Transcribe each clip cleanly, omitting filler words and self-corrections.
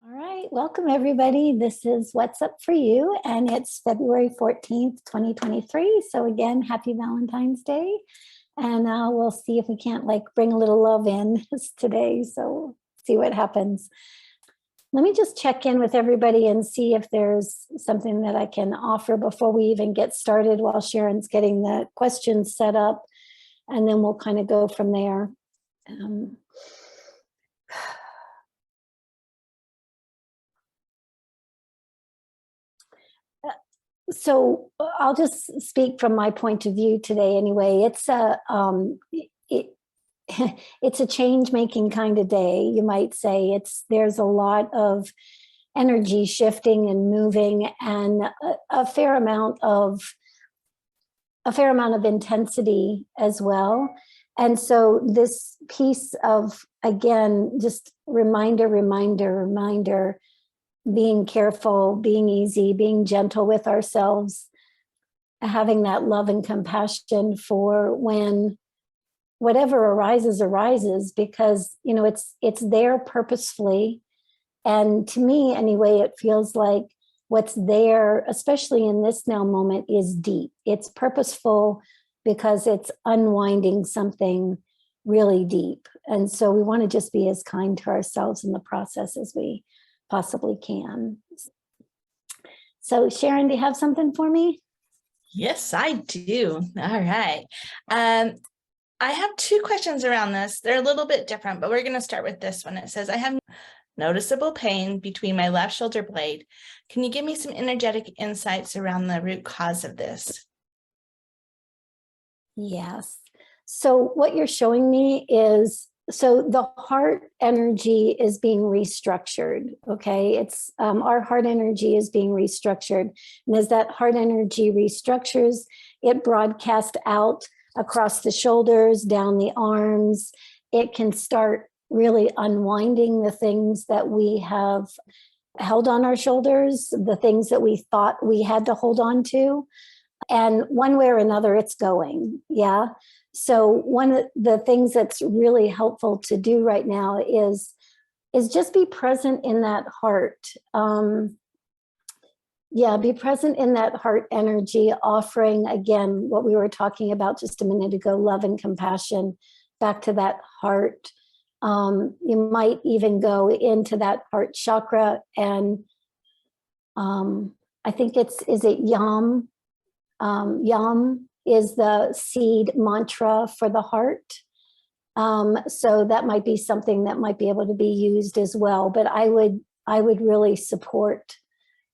All right, welcome everybody. This is What's Up For You, and it's February 14th, 2023. So again, happy Valentine's Day. And we'll see if we can't bring a little love in today. So see what happens. Let me just check in with everybody and see if there's something that I can offer before we even get started while Sharon's getting the questions set up. And then we'll kind of go from there. So I'll just speak from my point of view today. Anyway, it's a it's a change-making kind of day, you might say. There's a lot of energy shifting and moving, and a fair amount of intensity as well. And so this piece of, again, just reminder, being careful, being easy, being gentle with ourselves, having that love and compassion for when whatever arises, because, you know, it's there purposefully. And to me, anyway, it feels like what's there, especially in this now moment, is deep. It's purposeful because it's unwinding something really deep. And so we want to just be as kind to ourselves in the process as we possibly can. So Sharon, do you have something for me? Yes, I do. All right. I have two questions around this. They're a little bit different, but we're going to start with this one. It says, I have noticeable pain between my left shoulder blade. Can you give me some energetic insights around the root cause of this? Yes. So what you're showing me is, so the heart energy is being restructured, okay? It's our heart energy is being restructured. And as that heart energy restructures, it broadcasts out across the shoulders, down the arms. It can start really unwinding the things that we have held on our shoulders, the things that we thought we had to hold on to. And one way or another, it's going, yeah? So one of the things that's really helpful to do right now is just be present in that heart. Be present in that heart energy, offering, again, what we were talking about just a minute ago, love and compassion back to that heart. You might even go into that heart chakra, and I think is it Yam? Yam is the seed mantra for the heart. So that might be something that might be able to be used as well. But I would really support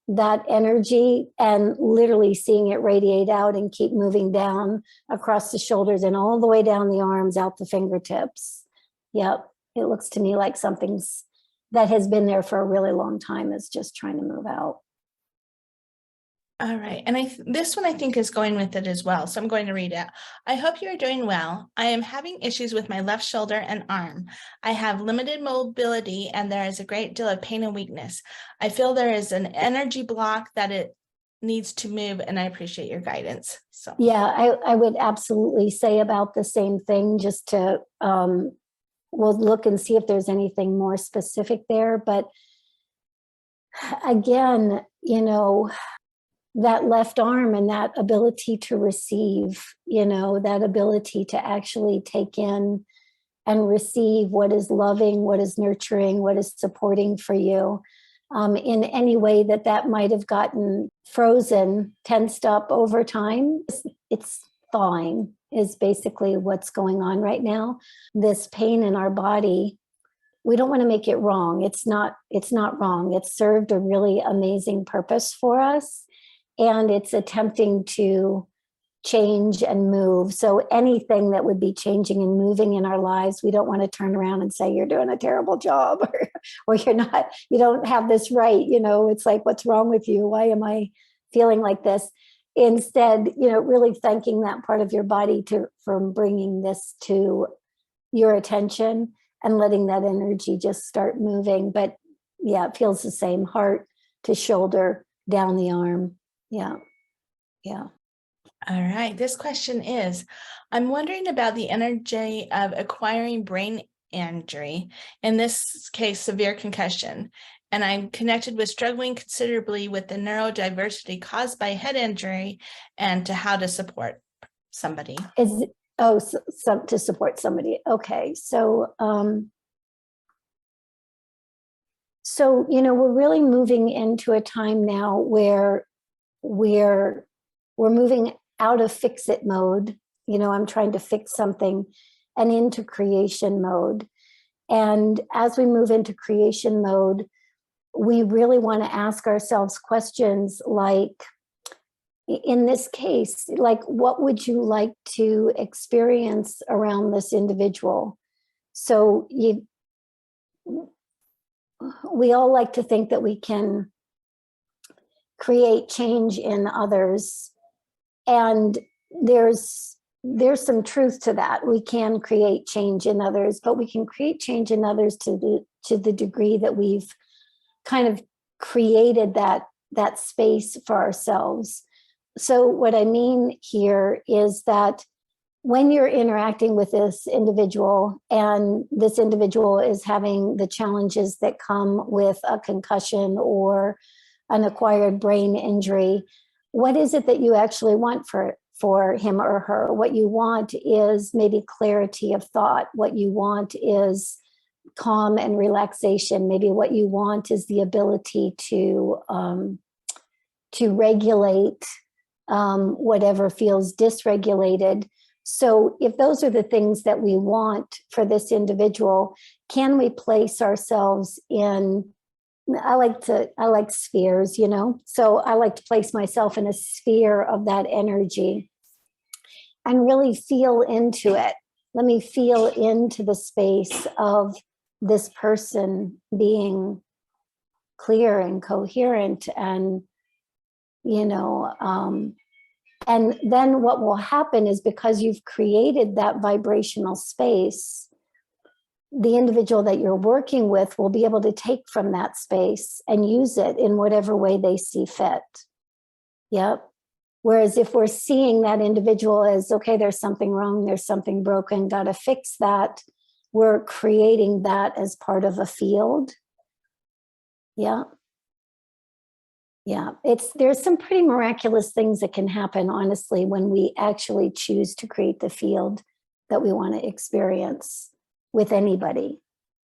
that energy and literally seeing it radiate out and keep moving down across the shoulders and all the way down the arms, out the fingertips. Yep. It looks to me like something's that has been there for a really long time is just trying to move out. All right. And this one I think is going with it as well. So I'm going to read it. I hope you are doing well. I am having issues with my left shoulder and arm. I have limited mobility and there is a great deal of pain and weakness. I feel there is an energy block that it needs to move, and I appreciate your guidance. So yeah, I would absolutely say about the same thing, just to we'll look and see if there's anything more specific there. But again, you know, that left arm and that ability to receive, you know, that ability to actually take in and receive what is loving, what is nurturing, what is supporting for you, in any way that might have gotten frozen, tensed up over time. It's thawing is basically what's going on right now. This pain in our body, we don't want to make it wrong. It's not wrong. It's served a really amazing purpose for us. And it's attempting to change and move. So anything that would be changing and moving in our lives, we don't want to turn around and say, you're doing a terrible job, or you don't have this right. You know, it's like, what's wrong with you? Why am I feeling like this? Instead, you know, really thanking that part of your body for bringing this to your attention and letting that energy just start moving. But yeah, it feels the same, heart to shoulder, down the arm. Yeah. Yeah. all right. This question is, I'm wondering about the energy of acquiring brain injury, in this case, severe concussion, and I'm connected with struggling considerably with the neurodiversity caused by head injury and to how to support somebody. So to support somebody. Okay. So, we're really moving into a time now where we're moving out of fix-it mode. I'm trying to fix something, and into creation mode. And as we move into creation mode, we really want to ask ourselves questions like, in this case, like, what would you like to experience around this individual? So we all like to think that we can create change in others. And there's some truth to that. We can create change in others, but we can create change in others to the degree that we've kind of created that space for ourselves. So what I mean here is that when you're interacting with this individual, and this individual is having the challenges that come with a concussion or an acquired brain injury, what is it that you actually want for him or her? What you want is maybe clarity of thought. What you want is calm and relaxation. Maybe what you want is the ability to regulate whatever feels dysregulated. So if those are the things that we want for this individual, can we place ourselves in, I like spheres, so I like to place myself in a sphere of that energy and really feel into it. Let me feel into the space of this person being clear and coherent, and and then what will happen is, because you've created that vibrational space, the individual that you're working with will be able to take from that space and use it in whatever way they see fit. Yep. Whereas if we're seeing that individual as, okay, there's something wrong, there's something broken, got to fix that, we're creating that as part of a field. Yeah. Yeah, there's some pretty miraculous things that can happen, honestly, when we actually choose to create the field that we want to experience with anybody.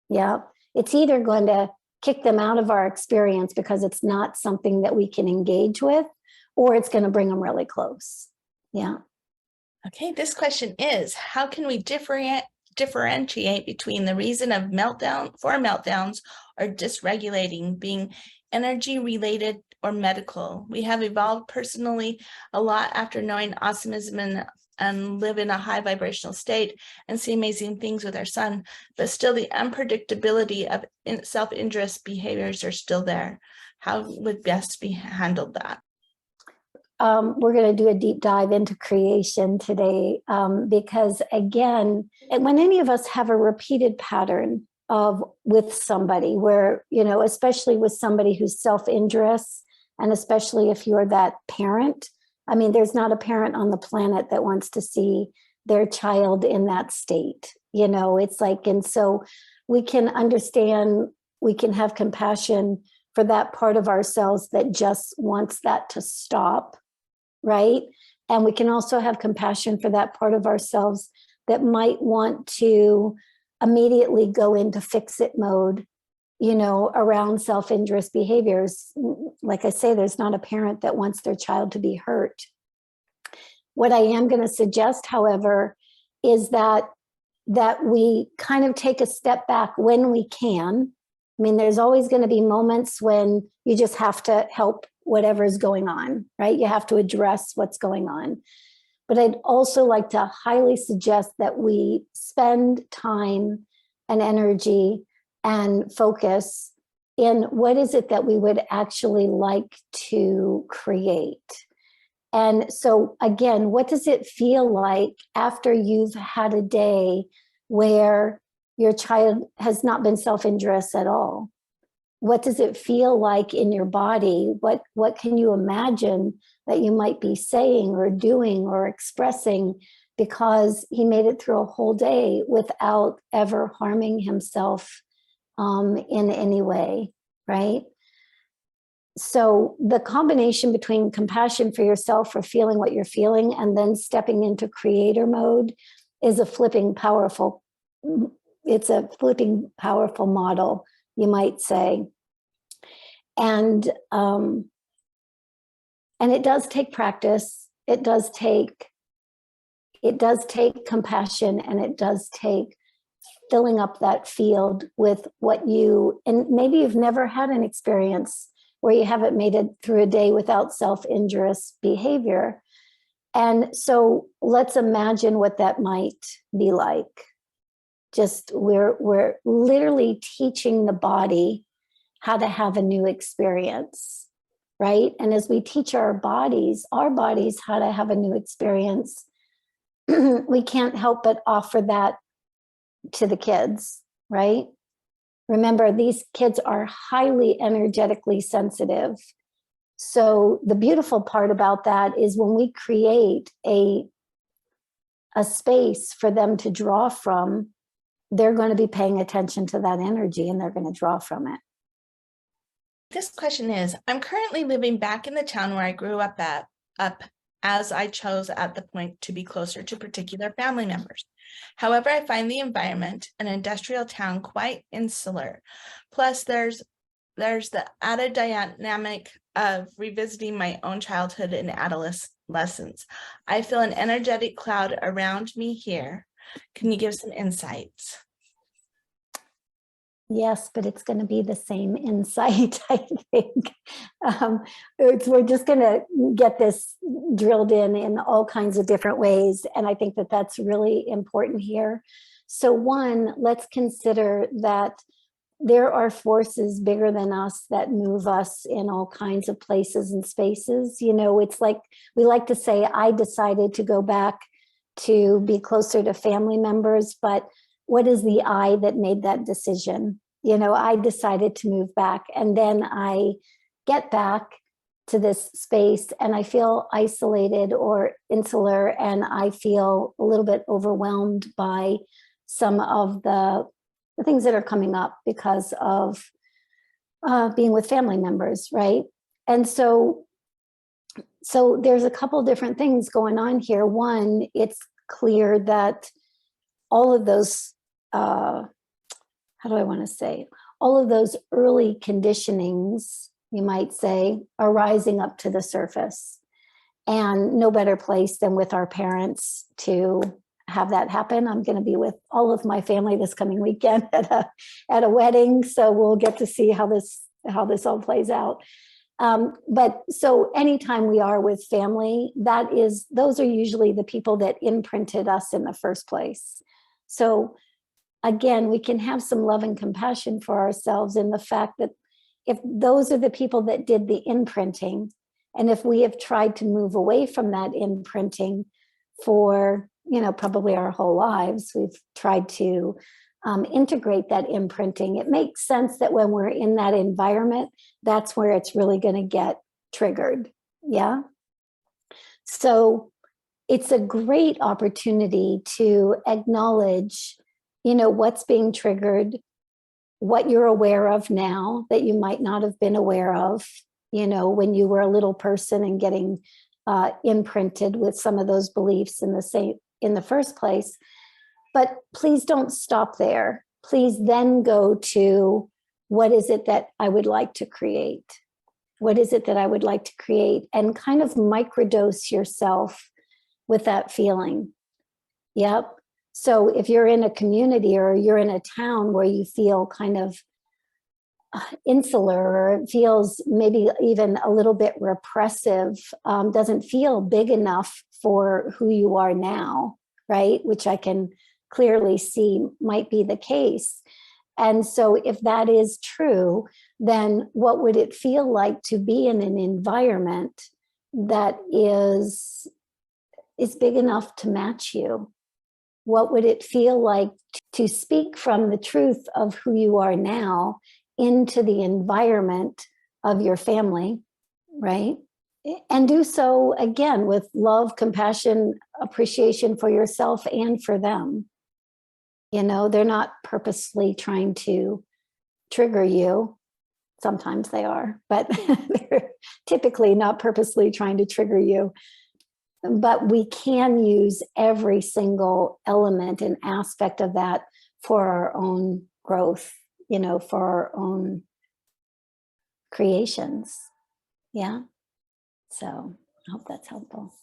Yeah, it's either going to kick them out of our experience because it's not something that we can engage with, or it's going to bring them really close. Yeah. Okay, this question is, how can we differentiate between the reason of meltdowns or dysregulating being energy related or medical? We have evolved personally a lot after knowing awesomeism and live in a high vibrational state and see amazing things with our son, but still the unpredictability of self-injurious behaviors are still there. How would best be handled that? We're going to do a deep dive into creation today, because again, when any of us have a repeated pattern with somebody where, especially with somebody who's self-injurious, and especially if you're that parent, I mean, there's not a parent on the planet that wants to see their child in that state, it's like, and so we can understand, we can have compassion for that part of ourselves that just wants that to stop. Right. And we can also have compassion for that part of ourselves that might want to immediately go into fix-it mode, around self-injurious behaviors. Like I say, there's not a parent that wants their child to be hurt. What I am going to suggest, however, is that we kind of take a step back when we can. I mean, there's always going to be moments when you just have to help whatever's going on, right? You have to address what's going on. But I'd also like to highly suggest that we spend time and energy and focus in what is it that we would actually like to create. And so again, what does it feel like after you've had a day where your child has not been self-injurious at all? What does it feel like in your body? What can you imagine that you might be saying or doing or expressing because he made it through a whole day without ever harming himself in any way, right? So the combination between compassion for yourself for feeling what you're feeling and then stepping into creator mode is a flipping powerful, it's a flipping powerful model, you might say. And it does take practice. It does take compassion, and it does take filling up that field with what you, and maybe you've never had an experience where you haven't made it through a day without self-injurious behavior. And so let's imagine what that might be like. Just we're literally teaching the body how to have a new experience, right? And as we teach our bodies how to have a new experience, we can't help but offer that to the kids, right? Remember, these kids are highly energetically sensitive. So the beautiful part about that is when we create a space for them to draw from, they're going to be paying attention to that energy and they're going to draw from it. This question is, I'm currently living back in the town where I grew up as I chose at the point to be closer to particular family members. However, I find the environment, an industrial town, quite insular. Plus, there's the added dynamic of revisiting my own childhood and adolescence. I feel an energetic cloud around me here. Can you give some insights? Yes, but it's going to be the same insight, I think. We're just going to get this drilled in all kinds of different ways. And I think that that's really important here. So one, let's consider that there are forces bigger than us that move us in all kinds of places and spaces. You know, it's like, we like to say, I decided to go back to be closer to family members, but what is the I that made that decision? You know, I decided to move back, and then I get back to this space and I feel isolated or insular, and I feel a little bit overwhelmed by some of the things that are coming up because of being with family members, right? And so there's a couple different things going on here. One, it's clear that all of those, how do I want to say, all of those early conditionings, you might say, are rising up to the surface. And no better place than with our parents to have that happen. I'm going to be with all of my family this coming weekend at a wedding, so we'll get to see how this all plays out. But so anytime we are with family, those are usually the people that imprinted us in the first place. So again, we can have some love and compassion for ourselves in the fact that if those are the people that did the imprinting, and if we have tried to move away from that imprinting for, probably our whole lives, we've tried to integrate that imprinting, it makes sense that when we're in that environment, that's where it's really going to get triggered. Yeah. So it's a great opportunity to acknowledge, what's being triggered, what you're aware of now that you might not have been aware of, when you were a little person and getting imprinted with some of those beliefs in the first place. But please don't stop there. Please then go to, what is it that I would like to create? What is it that I would like to create? And kind of microdose yourself with that feeling. Yep. So if you're in a community or you're in a town where you feel kind of insular, or it feels maybe even a little bit repressive, doesn't feel big enough for who you are now, right? Which I can clearly see might be the case. And so if that is true, then what would it feel like to be in an environment that is big enough to match you? What would it feel like to speak from the truth of who you are now into the environment of your family, right? And do so again with love, compassion, appreciation for yourself and for them. They're not purposely trying to trigger you. Sometimes they are, but they're typically not purposely trying to trigger you. But we can use every single element and aspect of that for our own growth, for our own creations. Yeah. So I hope that's helpful.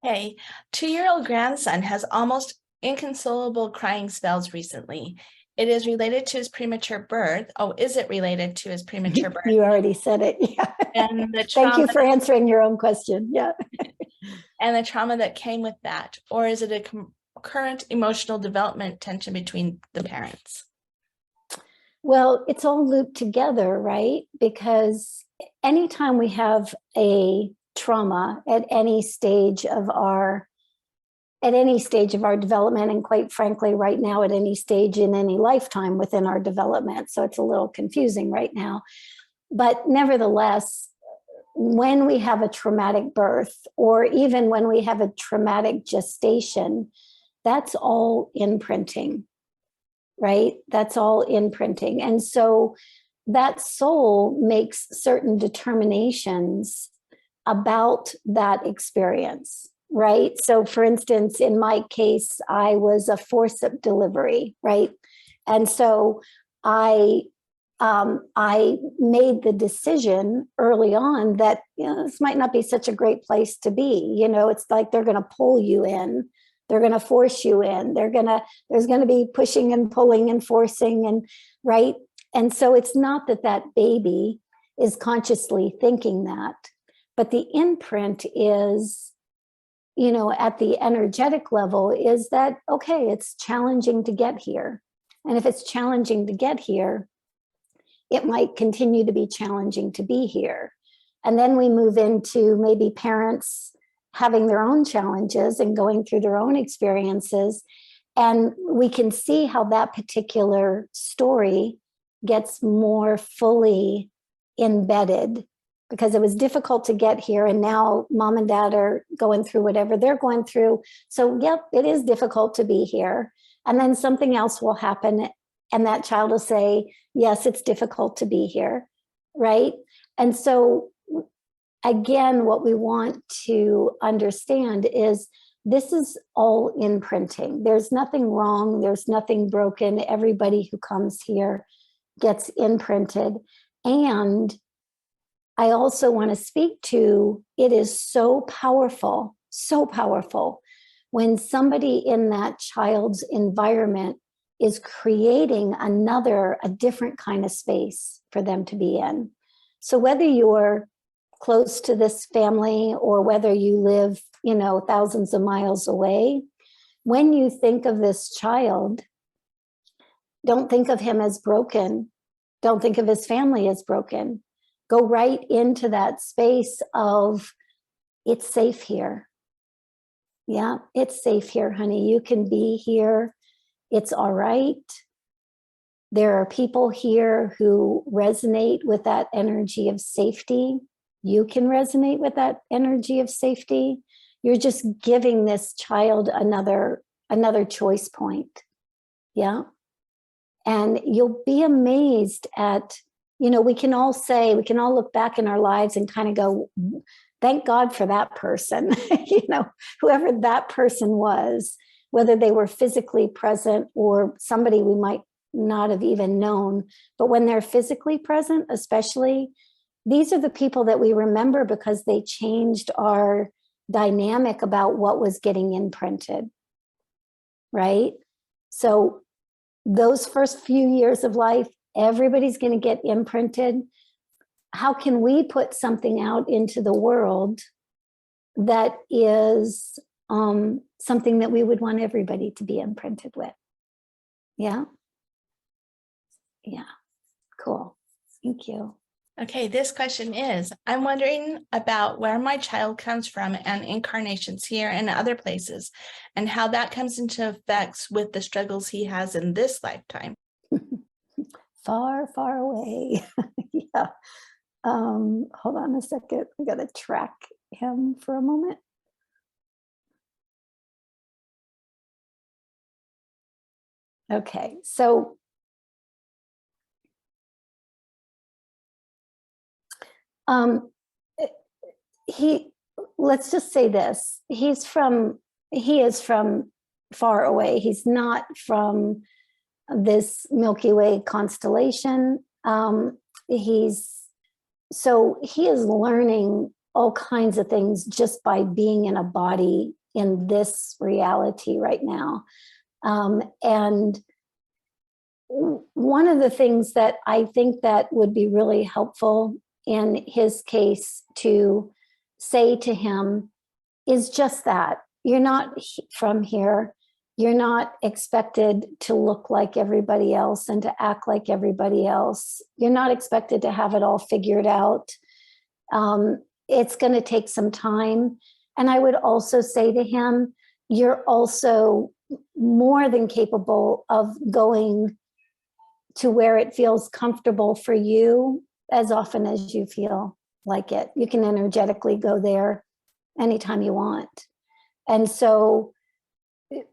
Hey, 2-year-old grandson has almost inconsolable crying spells recently. It is related to his premature birth. Oh, is it related to his premature birth? You already said it. Yeah. And the Thank you trauma for answering your own question. Yeah. and the trauma that came with that, or is it a current emotional development tension between the parents? Well, it's all looped together, right? Because anytime we have a trauma at any stage of our development, and quite frankly, right now at any stage in any lifetime within our development. So it's a little confusing right now. But nevertheless, when we have a traumatic birth, or even when we have a traumatic gestation, that's all imprinting, right? That's all imprinting. And so that soul makes certain determinations about that experience, right? So for instance, in my case, I was a forceps delivery, right? And so I made the decision early on that this might not be such a great place to be. It's like they're going to pull you in, they're going to force you in, there's going to be pushing and pulling and forcing, and right. And so it's not that baby is consciously thinking that, but the imprint is, at the energetic level, is that, okay, it's challenging to get here. And if it's challenging to get here, it might continue to be challenging to be here. And then we move into maybe parents having their own challenges and going through their own experiences. And we can see how that particular story gets more fully embedded, because it was difficult to get here. And now mom and dad are going through whatever they're going through. So, yep, it is difficult to be here. And then something else will happen, and that child will say, yes, it's difficult to be here, right? And so, again, what we want to understand is this is all imprinting. There's nothing wrong. There's nothing broken. Everybody who comes here gets imprinted. And I also want to speak to, it is so powerful when somebody in that child's environment is creating a different kind of space for them to be in. So whether you're close to this family or whether you live, thousands of miles away, when you think of this child, don't think of him as broken. Don't think of his family as broken. Go right into that space of, it's safe here. Yeah, it's safe here, honey. You can be here. It's all right. There are people here who resonate with that energy of safety. You can resonate with that energy of safety. You're just giving this child another choice point. Yeah. And you'll be amazed at, we can all look back in our lives and kind of go, thank God for that person, whoever that person was, whether they were physically present or somebody we might not have even known. But when they're physically present, especially, these are the people that we remember because they changed our dynamic about what was getting imprinted, right? So those first few years of life, everybody's going to get imprinted. How can we put something out into the world that is something that we would want everybody to be imprinted with? Yeah. Yeah. Cool. Thank you. Okay, this question is, I'm wondering about where my child comes from and incarnations here and other places, and how that comes into effects with the struggles he has in this lifetime. Far, far away. Yeah. Hold on a second. I got to track him for a moment. Okay, so He, let's just say this, he is from far away. He's not from this Milky Way constellation. He is learning all kinds of things just by being in a body in this reality right now. And one of the things that I think that would be really helpful in his case to say to him is just that you're not from here. You're not expected to look like everybody else and to act like everybody else. You're not expected to have it all figured out. It's going to take some time. And I would also say to him, you're also more than capable of going to where it feels comfortable for you as often as you feel like it. You can energetically go there anytime you want. And so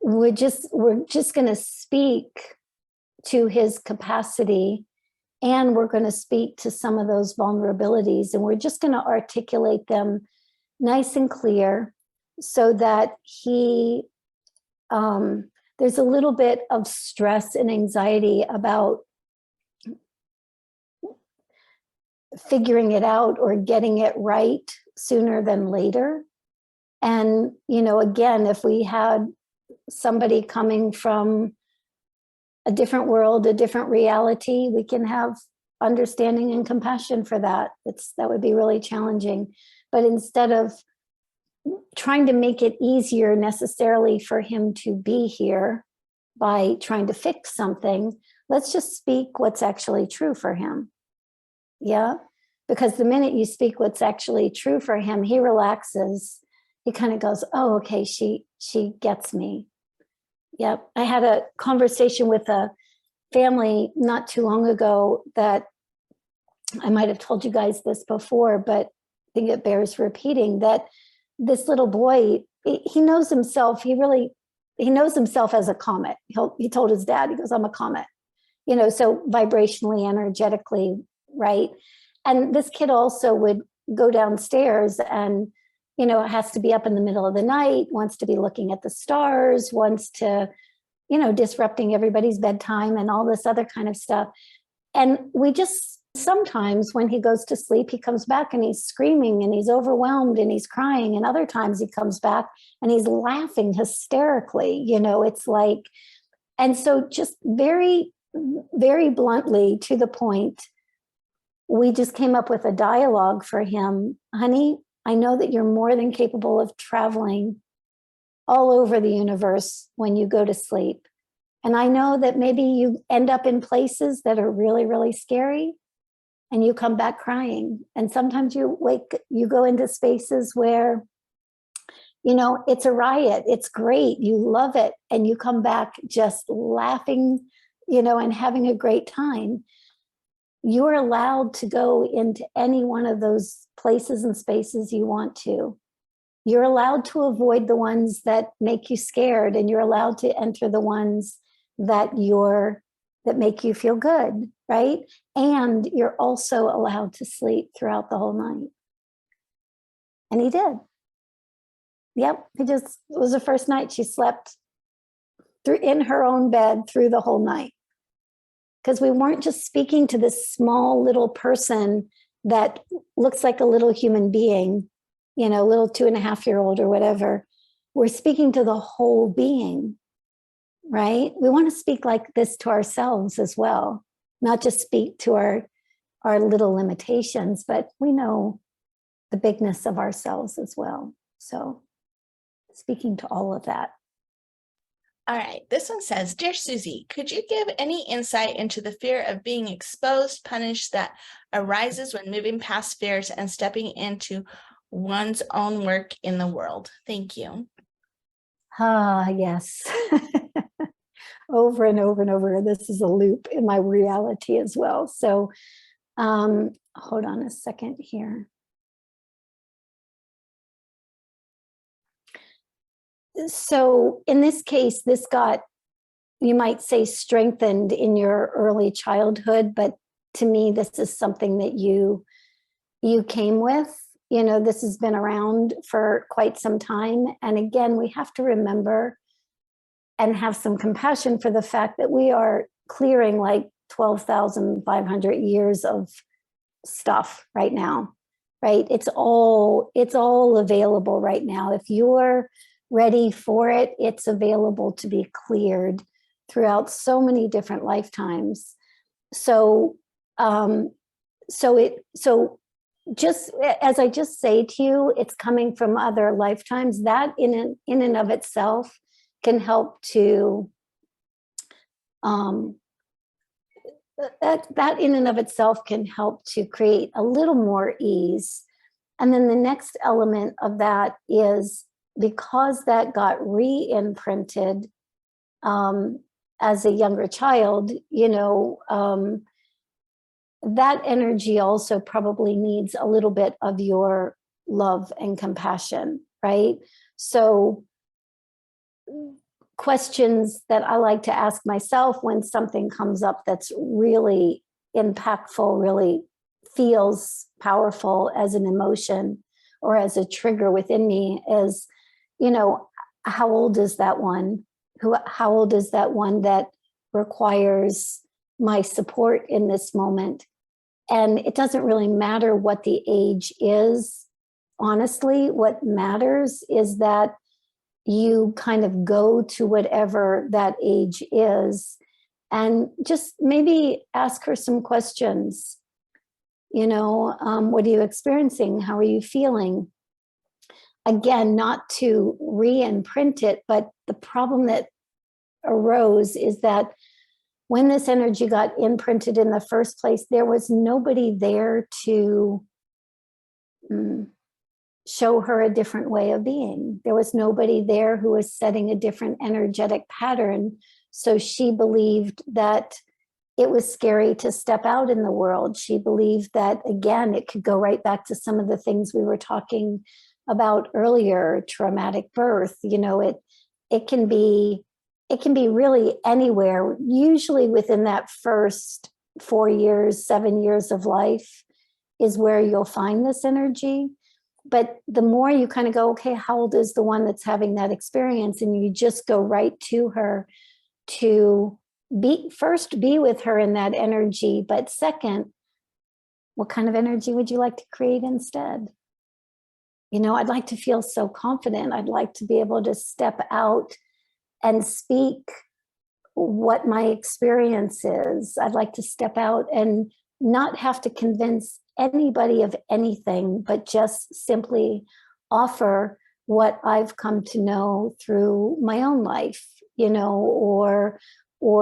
we're just going to speak to his capacity, and we're going to speak to some of those vulnerabilities, and we're just going to articulate them nice and clear so that there's a little bit of stress and anxiety about figuring it out or getting it right sooner than later. And, again, if we had somebody coming from a different world, a different reality, we can have understanding and compassion for that. That would be really challenging. But instead of trying to make it easier necessarily for him to be here by trying to fix something, let's just speak what's actually true for him. Yeah, because the minute you speak what's actually true for him, he relaxes. He kind of goes, oh, okay, she gets me. Yep. I had a conversation with a family not too long ago that I might have told you guys this before, but I think it bears repeating, that this little boy, he knows himself. He knows himself as a comet. He told his dad, he goes, I'm a comet, so vibrationally, energetically, right? And this kid also would go downstairs and, has to be up in the middle of the night, wants to be looking at the stars, wants to, disrupting everybody's bedtime and all this other kind of stuff. And sometimes when he goes to sleep, he comes back and he's screaming and he's overwhelmed and he's crying. And other times he comes back and he's laughing hysterically, it's like, and so just very, very bluntly to the point, we just came up with a dialogue for him. Honey, I know that you're more than capable of traveling all over the universe when you go to sleep. And I know that maybe you end up in places that are really, really scary and you come back crying. And sometimes you go into spaces where, it's a riot. It's great. You love it. And you come back just laughing, and having a great time. You're allowed to go into any one of those places and spaces you want to. You're allowed to avoid the ones that make you scared, and you're allowed to enter the ones that make you feel good, right? And you're also allowed to sleep throughout the whole night. And he did. Yep, it was the first night she slept in her own bed through the whole night. Because we weren't just speaking to this small little person that looks like a little human being, little 2.5-year-old or whatever. We're speaking to the whole being, right? We want to speak like this to ourselves as well, not just speak to our little limitations, but we know the bigness of ourselves as well. So speaking to all of that. All right, this one says, Dear Suzy, could you give any insight into the fear of being exposed, punished that arises when moving past fears and stepping into one's own work in the world? Thank you. Yes. Over and over and over. This is a loop in my reality as well. So hold on a second here. So in this case, this got, you might say, strengthened in your early childhood, but to me, this is something that you you came with. You know, this has been around for quite some time. And again, we have to remember and have some compassion for the fact that we are clearing like 12,500 years of stuff right now, right? It's all available right now. If you're ready for it, it's available to be cleared throughout so many different lifetimes. So, so just as I just say to you, it's coming from other lifetimes. That in and of itself can help to that in and of itself can help to create a little more ease. And then the next element of that is, because that got re-imprinted as a younger child, you know, that energy also probably needs a little bit of your love and compassion, right? So questions that I like to ask myself when something comes up that's really impactful, really feels powerful as an emotion or as a trigger within me is, you know, how old is that one? How old is that one that requires my support in this moment? And it doesn't really matter what the age is. Honestly, what matters is that you kind of go to whatever that age is and just maybe ask her some questions. You know, what are you experiencing? How are you feeling? Again, not to re-imprint it, but the problem that arose is that when this energy got imprinted in the first place, there was nobody there to show her a different way of being. There was nobody there who was setting a different energetic pattern. So she believed that it was scary to step out in the world. She believed that, again, it could go right back to some of the things we were talking about earlier, traumatic birth. You know, it can be really anywhere, usually within that first 4 years, 7 years of life is where you'll find this energy. But the more you kind of go, okay, how old is the one that's having that experience? And you just go right to her to be with her in that energy. But second, what kind of energy would you like to create instead? You know, I'd like to feel so confident. I'd like to be able to step out and speak what my experience is. I'd like to step out and not have to convince anybody of anything, but just simply offer what I've come to know through my own life, you know, or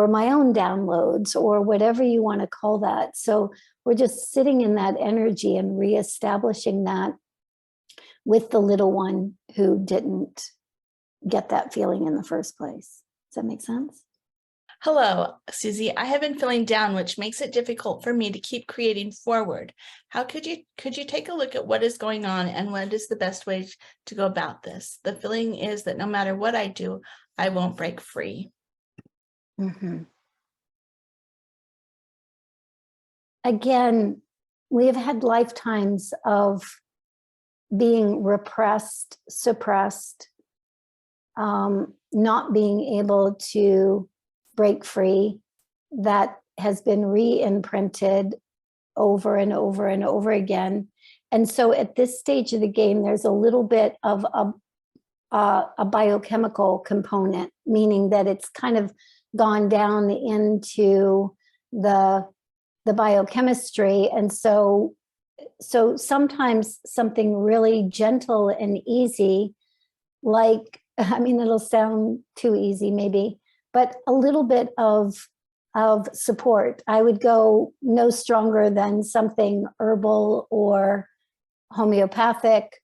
my own downloads, or whatever you want to call that. So we're just sitting in that energy and reestablishing that with the little one who didn't get that feeling in the first place. Does that make sense? Hello, Suzy. I have been feeling down, which makes it difficult for me to keep creating forward. How could you take a look at what is going on and what is the best way to go about this? The feeling is that no matter what I do, I won't break free. Mm-hmm. Again, we have had lifetimes of being repressed, suppressed, not being able to break free. That has been re-imprinted over and over and over again. And so at this stage of the game, there's a little bit of a biochemical component, meaning that it's kind of gone down into the biochemistry. And so sometimes something really gentle and easy, like, I mean, it'll sound too easy maybe, but a little bit of support. I would go no stronger than something herbal or homeopathic,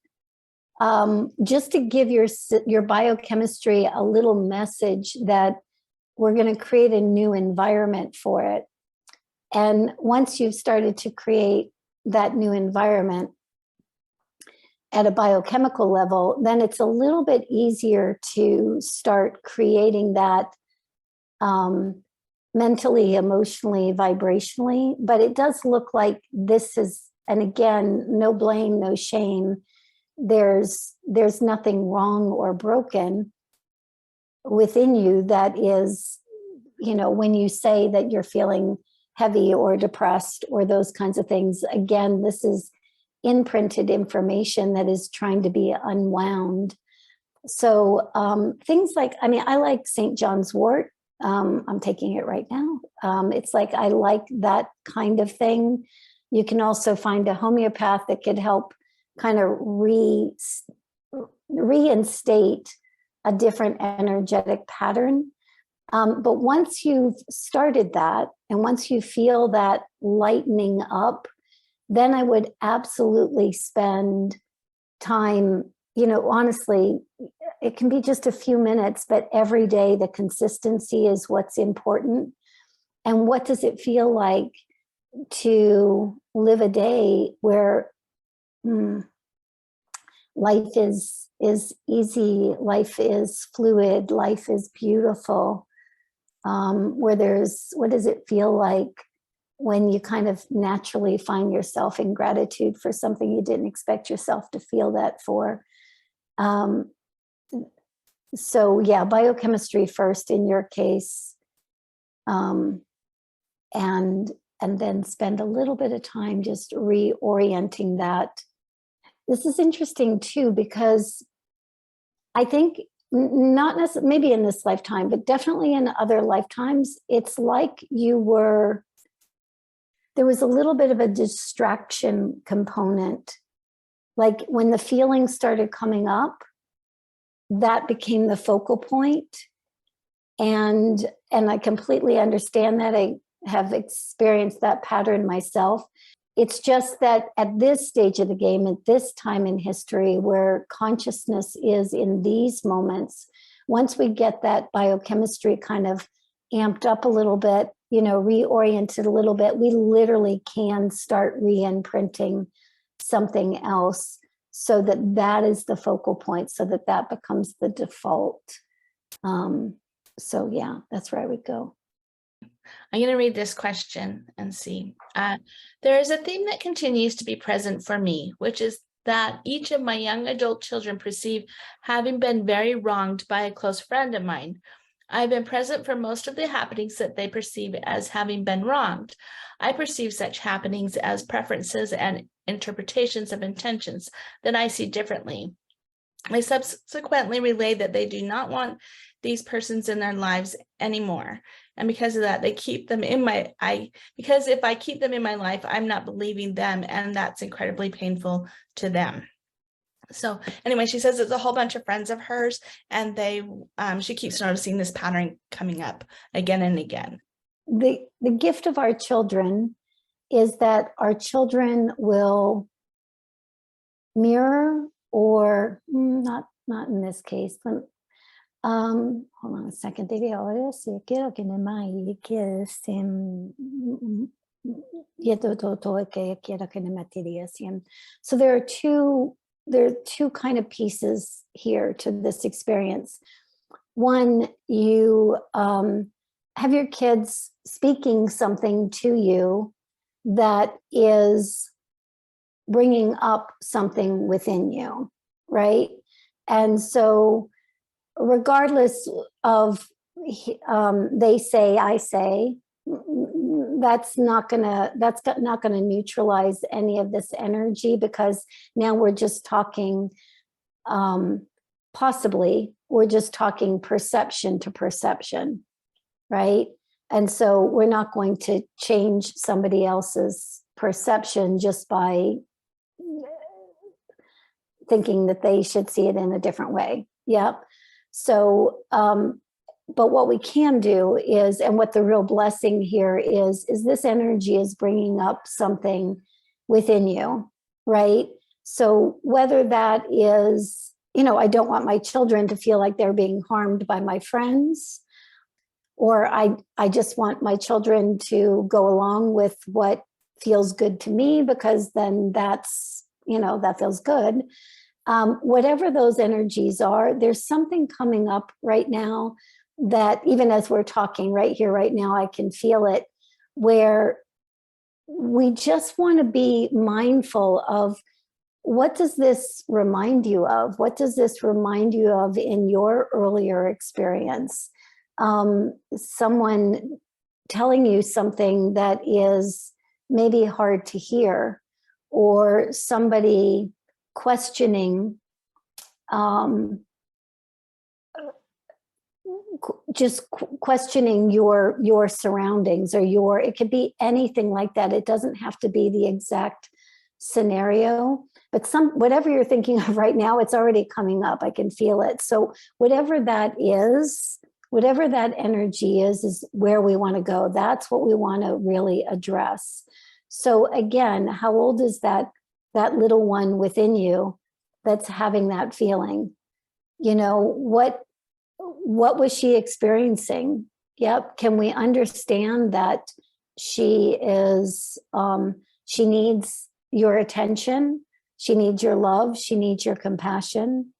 just to give your biochemistry a little message that we're going to create a new environment for it. And once you've started to create that new environment at a biochemical level, then it's a little bit easier to start creating that mentally, emotionally, vibrationally. But it does look like this has and again, no blame, no shame. There's nothing wrong or broken within you that is, when you say that you're feeling heavy or depressed or those kinds of things, again, this is imprinted information that is trying to be unwound. So things like, I like St. John's wort. I'm taking it right now. It's like, I like that kind of thing. You can also find a homeopath that could help kind of reinstate a different energetic pattern. But once you've started that, and once you feel that lightening up, then I would absolutely spend time, honestly, it can be just a few minutes, but every day the consistency is what's important. And what does it feel like to live a day where life is easy, life is fluid, life is beautiful, where what does it feel like when you kind of naturally find yourself in gratitude for something you didn't expect yourself to feel that for. So yeah, biochemistry first in your case, and then spend a little bit of time just reorienting that. This is interesting too, because I think not necessarily, maybe in this lifetime, but definitely in other lifetimes, it's like there was a little bit of a distraction component. Like when the feelings started coming up, that became the focal point. And I completely understand that. I have experienced that pattern myself. It's just that at this stage of the game, at this time in history, where consciousness is in these moments, once we get that biochemistry kind of amped up a little bit, reoriented a little bit, we literally can start re-imprinting something else so that is the focal point, so that becomes the default. So yeah, that's where I would go. I'm going to read this question and see. There is a theme that continues to be present for me, which is that each of my young adult children perceive having been very wronged by a close friend of mine. I've been present for most of the happenings that they perceive as having been wronged. I perceive such happenings as preferences and interpretations of intentions that I see differently. I subsequently relay that they do not want these persons in their lives anymore. And because of that, they keep them in because if I keep them in my life, I'm not believing them, and that's incredibly painful to them. So anyway, she says it's a whole bunch of friends of hers, and she keeps noticing this pattern coming up again and again. The gift of our children is that our children will mirror, or not in this case, but hold on a second. So there are two kind of pieces here to this experience. One, you have your kids speaking something to you that is bringing up something within you, right? And so regardless of they say, I say, that's not gonna neutralize any of this energy, because now we're just talking, possibly we're just talking perception to perception, right? And so we're not going to change somebody else's perception just by thinking that they should see it in a different way. Yeah. So, but what we can do is, and what the real blessing here is this energy is bringing up something within you, right? So whether that is, I don't want my children to feel like they're being harmed by my friends, or I just want my children to go along with what feels good to me, because then that's, that feels good. Whatever those energies are, there's something coming up right now that, even as we're talking right here, right now, I can feel it, where we just want to be mindful of, what does this remind you of? What does this remind you of in your earlier experience? Someone telling you something that is maybe hard to hear, or somebody questioning, just questioning your surroundings, or it could be anything like that. It doesn't have to be the exact scenario, but whatever you're thinking of right now, it's already coming up. I can feel it. So whatever that is, whatever that energy is where we want to go. That's what we want to really address. So again, how old is that little one within you that's having that feeling? You know, what was she experiencing? Yep. Can we understand that she needs your attention? She needs your love. She needs your compassion.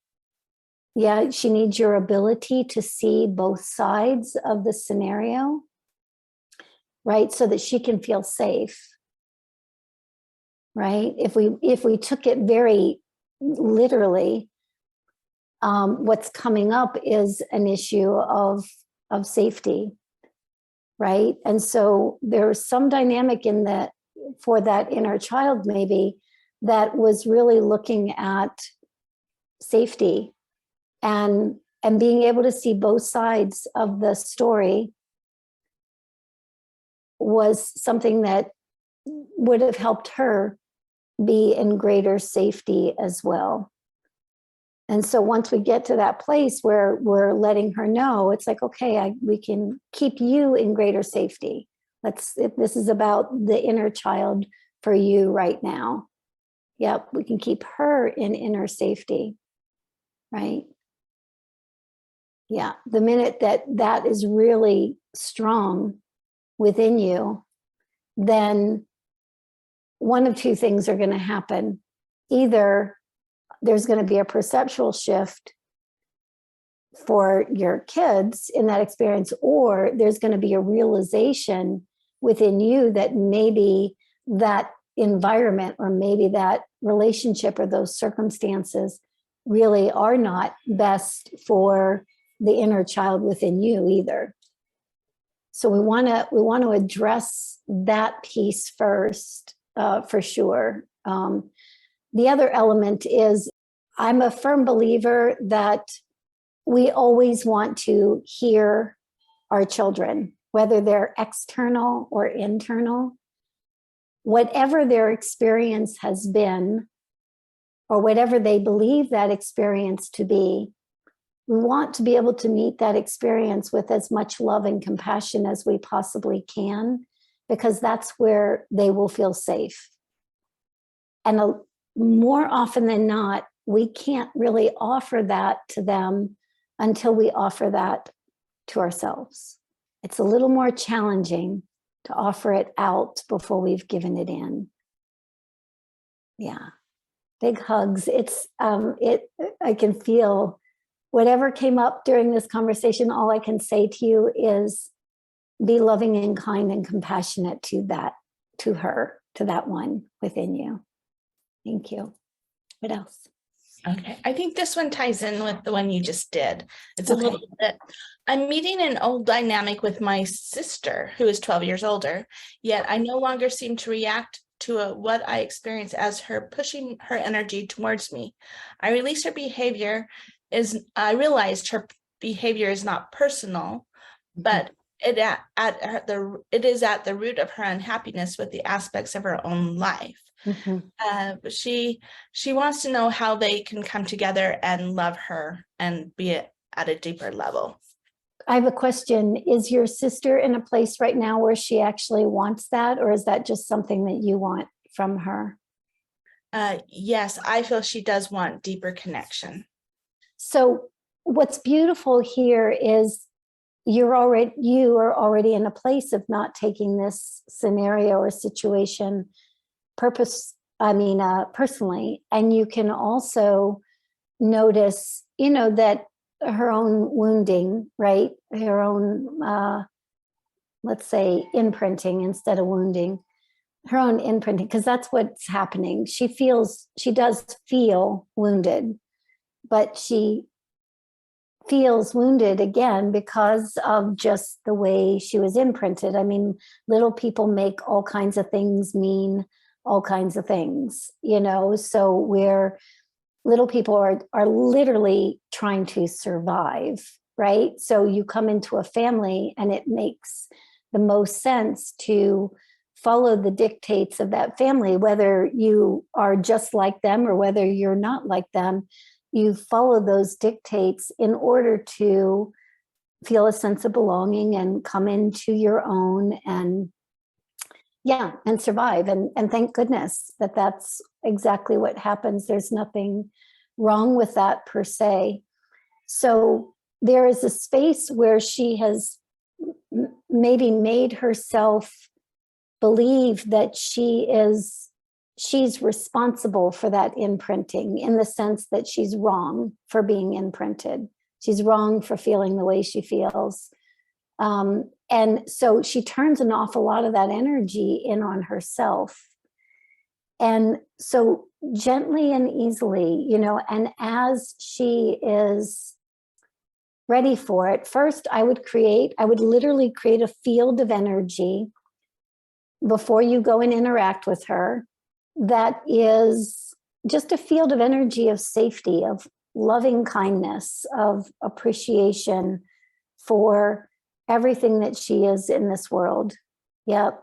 Yeah, she needs your ability to see both sides of the scenario, right? So that she can feel safe, right? If we took it very literally, what's coming up is an issue of safety, right? And so there's some dynamic in that for that inner child maybe that was really looking at safety and being able to see both sides of the story was something that would have helped her be in greater safety as well. And so once we get to that place where we're letting her know, it's like, okay, we can keep you in greater safety. This is about the inner child for you right now. Yep, we can keep her in inner safety, right? Yeah, the minute that is really strong within you, then one of two things are going to happen. Either there's going to be a perceptual shift for your kids in that experience, or there's going to be a realization within you that maybe that environment or maybe that relationship or those circumstances really are not best for the inner child within you either. So we want to address that piece first, for sure. The other element is, I'm a firm believer that we always want to hear our children, whether they're external or internal. Whatever their experience has been, or whatever they believe that experience to be, we want to be able to meet that experience with as much love and compassion as we possibly can, because that's where they will feel safe. And more often than not, we can't really offer that to them until we offer that to ourselves. It's a little more challenging to offer it out before we've given it in. Yeah, big hugs. I can feel whatever came up during this conversation. All I can say to you is be loving and kind and compassionate to her, to that one within you. Thank you. What else? Okay, I think this one ties in with the one you just did. It's a Okay. little bit, I'm meeting an old dynamic with my sister who is 12 years older, yet I no longer seem to react to what I experience as her pushing her energy towards me. I realized her behavior is not personal, but it is at the root of her unhappiness with the aspects of her own life. But she wants to know how they can come together and love her and be at a deeper level. I have a question. Is your sister in a place right now where she actually wants that, or is that just something that you want from her? Yes, I feel she does want deeper connection. So what's beautiful here is you are already in a place of not taking this scenario or situation personally. And you can also notice, that her own wounding, right? Her own, let's say, imprinting instead of wounding, her own imprinting, because that's what's happening. She does feel wounded, but she feels wounded again because of just the way she was imprinted. I mean, little people make all kinds of things mean all kinds of things, so where little people are literally trying to survive, right? So you come into a family and it makes the most sense to follow the dictates of that family, whether you are just like them or whether you're not like them. You follow those dictates in order to feel a sense of belonging and come into your own and survive. And thank goodness that that's exactly what happens. There's nothing wrong with that per se. So there is a space where she has maybe made herself believe that she's responsible for that imprinting, in the sense that she's wrong for being imprinted. She's wrong for feeling the way she feels. And so she turns an awful lot of that energy in on herself. And so gently and easily, and as she is ready for it, first I would literally create a field of energy before you go and interact with her that is just a field of energy of safety, of loving kindness, of appreciation for everything that she is in this world. Yep.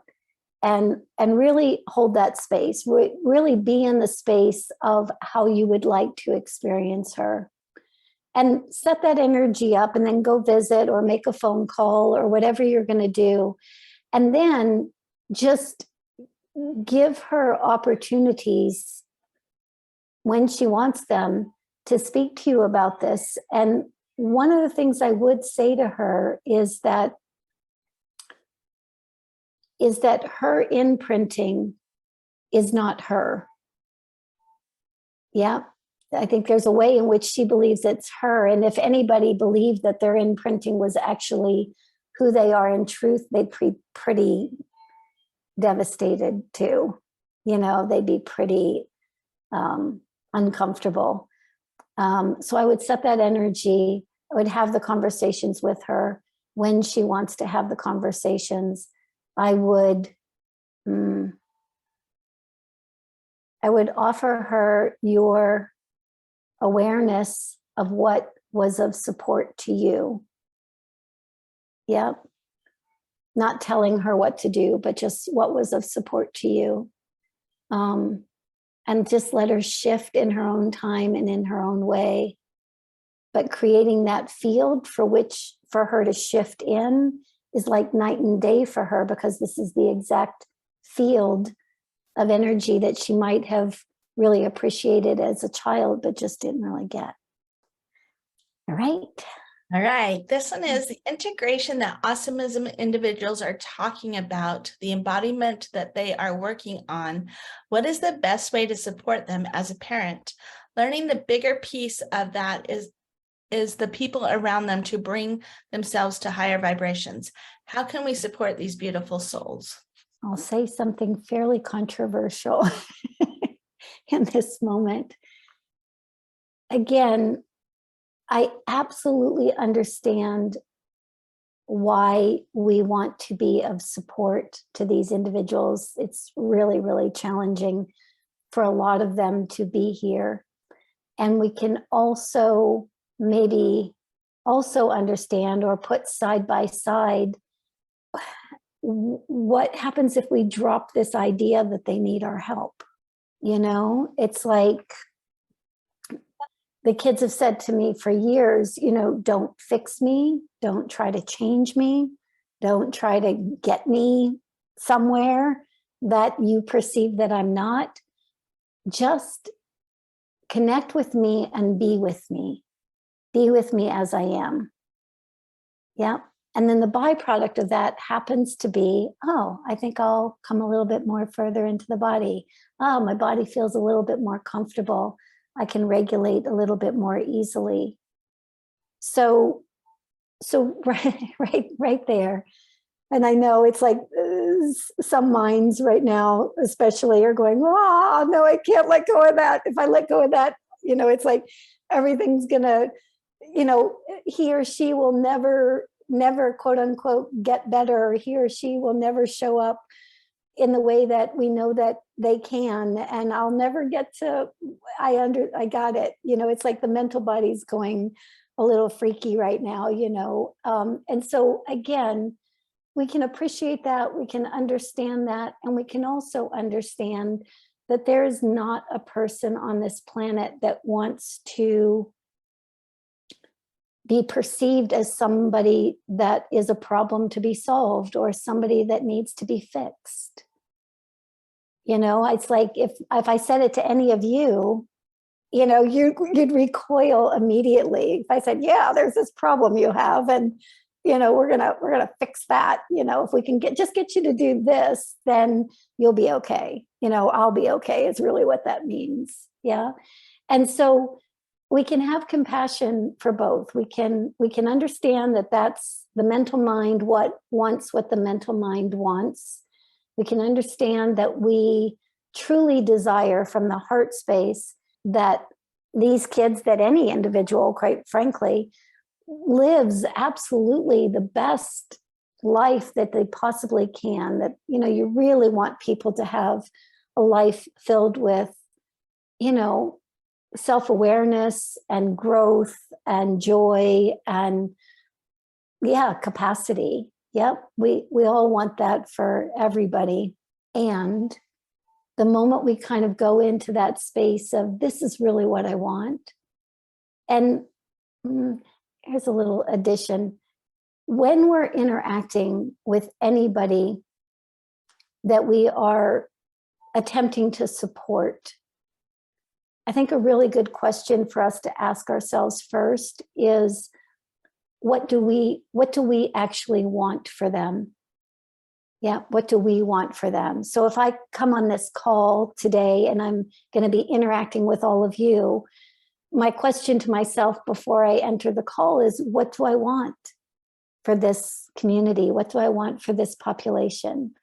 And really hold that space, really be in the space of how you would like to experience her. And set that energy up, and then go visit or make a phone call or whatever you're going to do. And then just give her opportunities when she wants them to speak to you about this. And one of the things I would say to her is that her imprinting is not her. Yeah. I think there's a way in which she believes it's her. And if anybody believed that their imprinting was actually who they are in truth, they'd be pretty devastated too. They'd be pretty uncomfortable. So I would set that energy. I would have the conversations with her when she wants to have the conversations. I would offer her your awareness of what was of support to you. Yep. Not telling her what to do, but just what was of support to you. And just let her shift in her own time and in her own way. But creating that field for her to shift in is like night and day for her, because this is the exact field of energy that she might have really appreciated as a child, but just didn't really get. All right. All right. This one is the integration that awesomism individuals are talking about, the embodiment that they are working on. What is the best way to support them as a parent? Learning the bigger piece of that is the people around them to bring themselves to higher vibrations. How can we support these beautiful souls? I'll say something fairly controversial in this moment. Again, I absolutely understand why we want to be of support to these individuals. It's really, really challenging for a lot of them to be here. And we can also maybe also understand or put side by side what happens if we drop this idea that they need our help. It's like the kids have said to me for years, don't fix me, don't try to change me, don't try to get me somewhere that you perceive that I'm not. Just connect with me and be with me. Be with me as I am. Yeah. And then the byproduct of that happens to be, oh, I think I'll come a little bit more further into the body. Oh, my body feels a little bit more comfortable. I can regulate a little bit more easily. So right there. And I know it's like some minds right now, especially, are going, oh, no, I can't let go of that. If I let go of that, it's like everything's gonna, he or she will never, quote unquote, get better. He or she will never show up in the way that we know that they can. And I'll never get to, I got it. It's like the mental body's going a little freaky right now, and so again, we can appreciate that, we can understand that, and we can also understand that there is not a person on this planet that wants to be perceived as somebody that is a problem to be solved or somebody that needs to be fixed. It's like if I said it to any of you, you'd recoil immediately. If I said, yeah, there's this problem you have, and we're gonna fix that. If we can get you to do this, then you'll be okay. I'll be okay is really what that means. Yeah. And so we can have compassion for both. We can understand that that's the mental mind wants what the mental mind wants. We can understand that we truly desire from the heart space that these kids, that any individual, quite frankly, lives absolutely the best life that they possibly can. That, you really want people to have a life filled with, self-awareness and growth and joy and, capacity. Yep, we all want that for everybody. And the moment we kind of go into that space of, this is really what I want. And here's a little addition. When we're interacting with anybody that we are attempting to support, I think a really good question for us to ask ourselves first is, what do we actually want for them? Yeah, what do we want for them? So if I come on this call today and I'm going to be interacting with all of you, my question to myself before I enter the call is, what do I want for this community? What do I want for this population?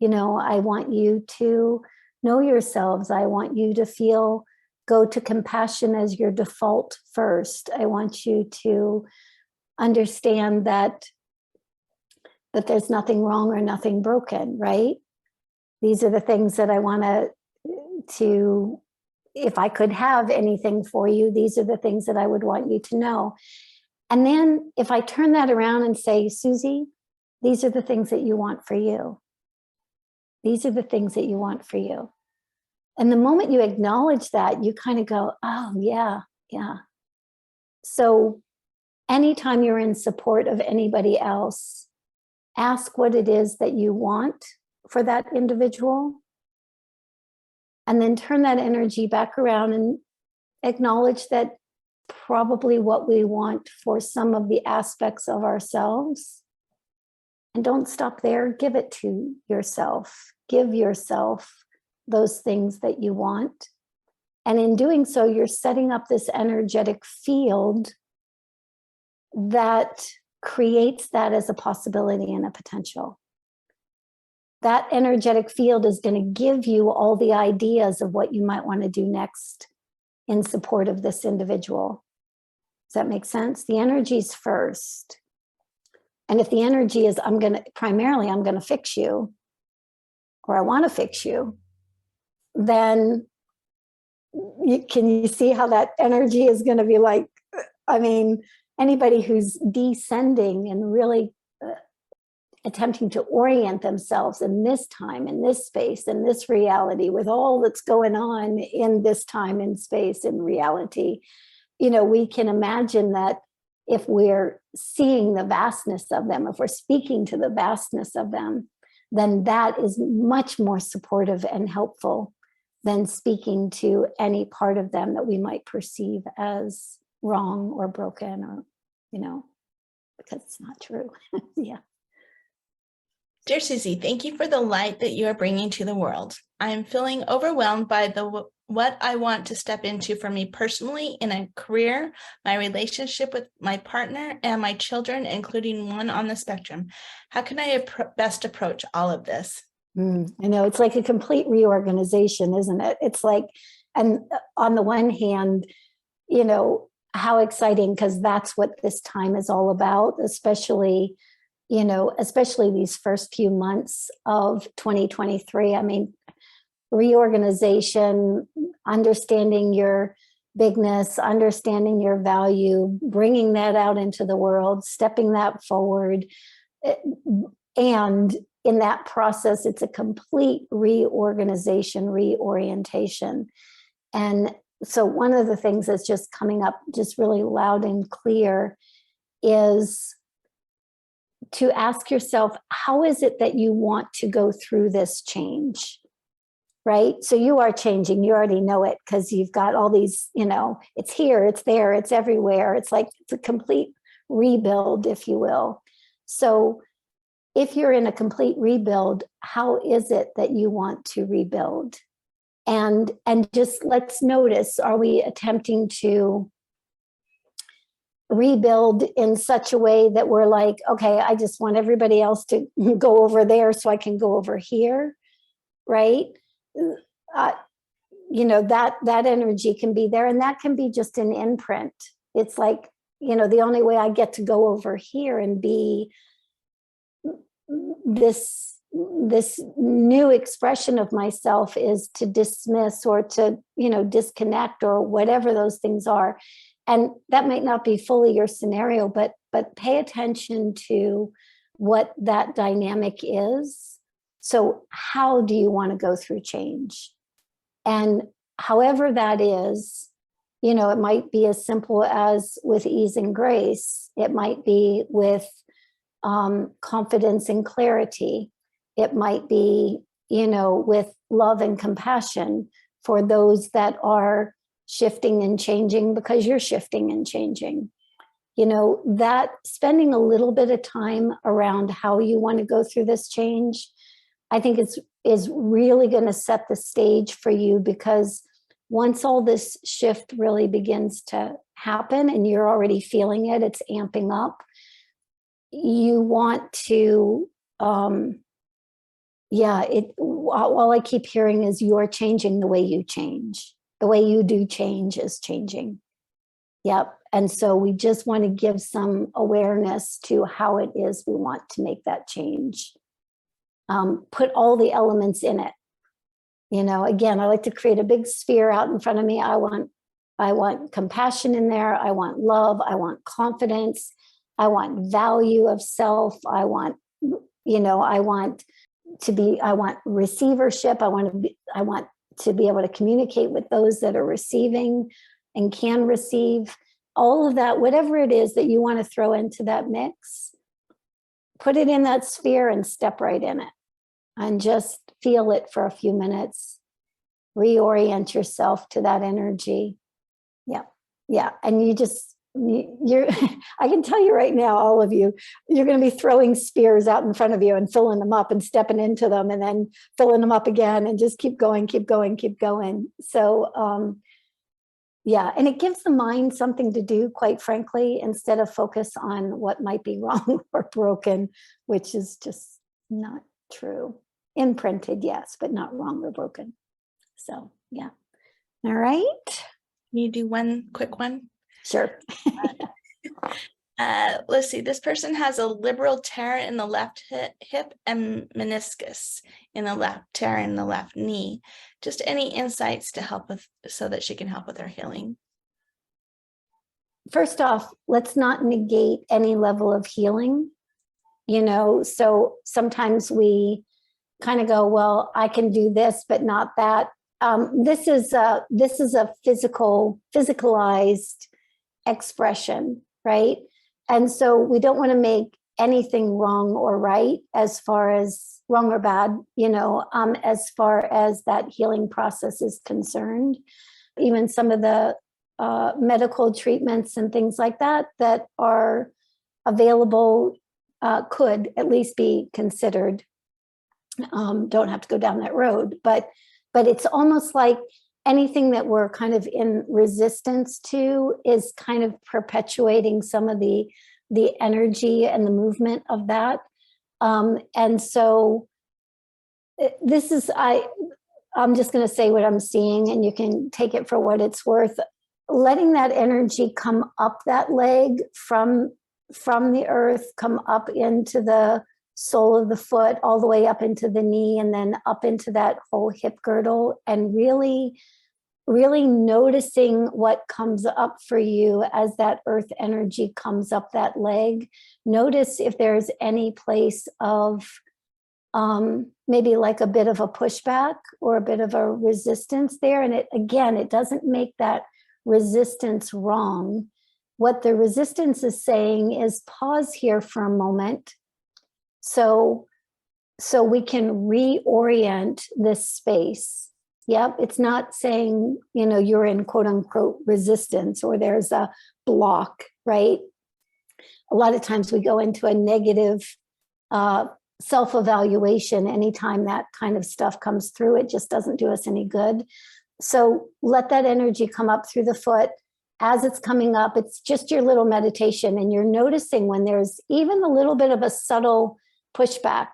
I want you to know yourselves. I want you to go to compassion as your default first. I want you to understand that there's nothing wrong or nothing broken, right? These are the things that I want to, if I could have anything for you, these are the things that I would want you to know. And then if I turn that around and say, Suzy, these are the things that you want for you. These are the things that you want for you. And the moment you acknowledge that, you kind of go, oh, yeah. So anytime you're in support of anybody else, ask what it is that you want for that individual, and then turn that energy back around and acknowledge that probably what we want for some of the aspects of ourselves. And don't stop there. Give it to yourself. Give yourself those things that you want. And in doing so, you're setting up this energetic field that creates that as a possibility and a potential. That energetic field is going to give you all the ideas of what you might want to do next in support of this individual. Does that make sense? The energy's first. And if the energy is, I'm going to fix you, or I want to fix you, then can you see how that energy is going to be like, anybody who's descending and really attempting to orient themselves in this time, in this space, in this reality, with all that's going on in this time and space and reality, we can imagine that if we're seeing the vastness of them, if we're speaking to the vastness of them, then that is much more supportive and helpful than speaking to any part of them that we might perceive as wrong or broken, or, because it's not true. Yeah. Dear Suzy, thank you for the light that you are bringing to the world. I am feeling overwhelmed by what I want to step into for me personally in a career, my relationship with my partner, and my children, including one on the spectrum. How can I best approach all of this? I know, it's like a complete reorganization, isn't it? It's like, and on the one hand, how exciting, because that's what this time is all about, especially these first few months of 2023. I mean, reorganization, understanding your bigness, understanding your value, bringing that out into the world, stepping that forward. And in that process, it's a complete reorganization, reorientation. And so one of the things that's just coming up just really loud and clear is to ask yourself, how is it that you want to go through this change? Right? So you are changing, you already know it, because you've got all these, it's here, it's there, it's everywhere. It's like, it's a complete rebuild, if you will. So if you're in a complete rebuild, how is it that you want to rebuild? And just let's notice, are we attempting to rebuild in such a way that we're like, okay, I just want everybody else to go over there so I can go over here, right? That energy can be there, and that can be just an imprint. It's like, the only way I get to go over here and be this new expression of myself is to dismiss or to, disconnect or whatever those things are. And that might not be fully your scenario, but pay attention to what that dynamic is. So how do you want to go through change? And however that is, it might be as simple as with ease and grace. It might be with confidence and clarity. It might be, with love and compassion for those that are shifting and changing, because you're shifting and changing. That spending a little bit of time around how you want to go through this change, I think is really going to set the stage for you, because once all this shift really begins to happen and you're already feeling it, it's amping up, you want to, all I keep hearing is you're changing the way you change. The way you do change is changing. Yep. And so we just want to give some awareness to how it is we want to make that change. Put all the elements in it. Again, I like to create a big sphere out in front of me. I want compassion in there. I want love. I want confidence. I want value of self. I want receivership. I want to be able to communicate with those that are receiving and can receive. All of that, whatever it is that you want to throw into that mix, put it in that sphere and step right in it and just feel it for a few minutes. Reorient yourself to that energy. Yeah. And you're I can tell you right now, all of you, you're going to be throwing spears out in front of you and filling them up and stepping into them and then filling them up again and just keep going. So and it gives the mind something to do, quite frankly, instead of focus on what might be wrong or broken, which is just not true. Imprinted, yes, but not wrong or broken. So yeah. All right. Can you do one quick one? Sure. Let's see. This person has a liberal tear in the left hip and meniscus in the left, tear in the left knee. Just any insights to help with, so that she can help with her healing? First off, let's not negate any level of healing. So sometimes we kind of go, well, I can do this, but not that. This is a physicalized expression, right? And so we don't want to make anything wrong or right, as far as wrong or bad, as far as that healing process is concerned. Even some of the medical treatments and things like that are available could at least be considered Don't have to go down that road, but it's almost like anything that we're kind of in resistance to is kind of perpetuating some of the energy and the movement of that. And so this is, I'm just going to say what I'm seeing, and you can take it for what it's worth. Letting that energy come up that leg from the earth, come up into the sole of the foot, all the way up into the knee, and then up into that whole hip girdle, and really noticing what comes up for you as that earth energy comes up that leg. Notice if there's any place of maybe like a bit of a pushback or a bit of a resistance there. And it doesn't make that resistance wrong. What the resistance is saying is pause here for a moment, so we can reorient this space. Yep, it's not saying, you're in quote unquote resistance or there's a block, right? A lot of times we go into a negative self-evaluation anytime that kind of stuff comes through. It just doesn't do us any good. So let that energy come up through the foot. As it's coming up, it's just your little meditation, and you're noticing when there's even a little bit of a subtle pushback.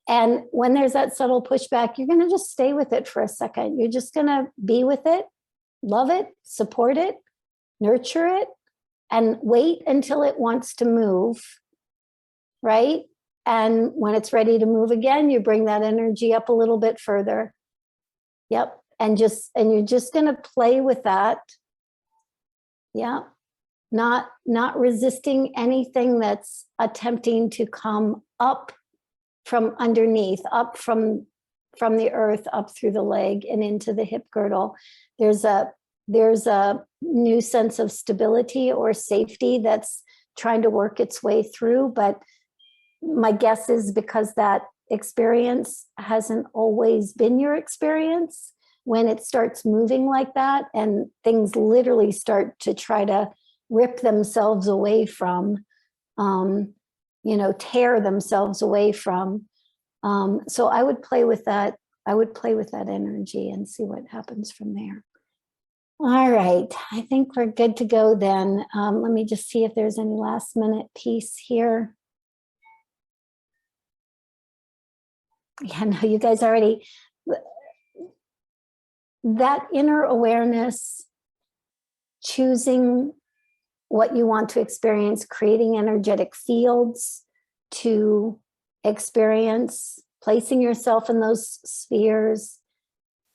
And when there's that subtle pushback, you're going to just stay with it for a second. You're just going to be with it, love it, support it, nurture it, and wait until it wants to move, right? And when it's ready to move again, you bring that energy up a little bit further. Yep. And you're just going to play with that. Yeah. Not resisting anything that's attempting to come up from underneath, up from the earth, up through the leg and into the hip girdle. There's a new sense of stability or safety that's trying to work its way through. But my guess is because that experience hasn't always been your experience, when it starts moving like that and things literally start to try to rip themselves away from, tear themselves away from. So I would play with that. I would play with that energy and see what happens from there. All right, I think we're good to go then. Let me just see if there's any last minute piece here. Yeah, no, you guys already, that inner awareness, choosing what you want to experience, creating energetic fields to experience, placing yourself in those spheres,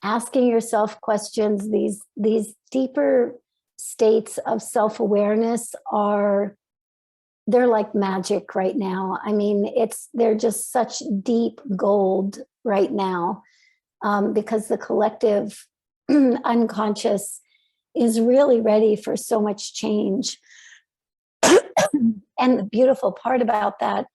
asking yourself questions. These deeper states of self-awareness they're like magic right now. I mean, they're just such deep gold right now, because the collective unconscious is really ready for so much change. And the beautiful part about that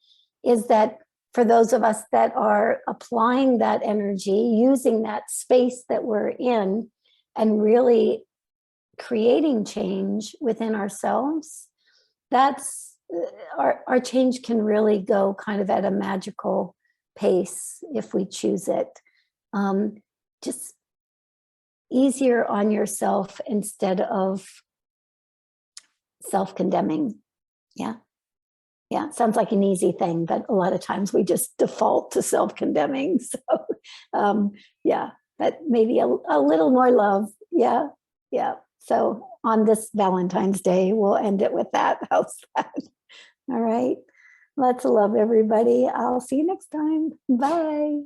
is that for those of us that are applying that energy, using that space that we're in and really creating change within ourselves, that's our change can really go kind of at a magical pace if we choose it. Just easier on yourself instead of self-condemning. Yeah. Yeah. Sounds like an easy thing, but a lot of times we just default to self-condemning. So, yeah, but maybe a little more love. Yeah. Yeah. So on this Valentine's Day, we'll end it with that. How's that? All right. Lots of love, everybody. I'll see you next time. Bye.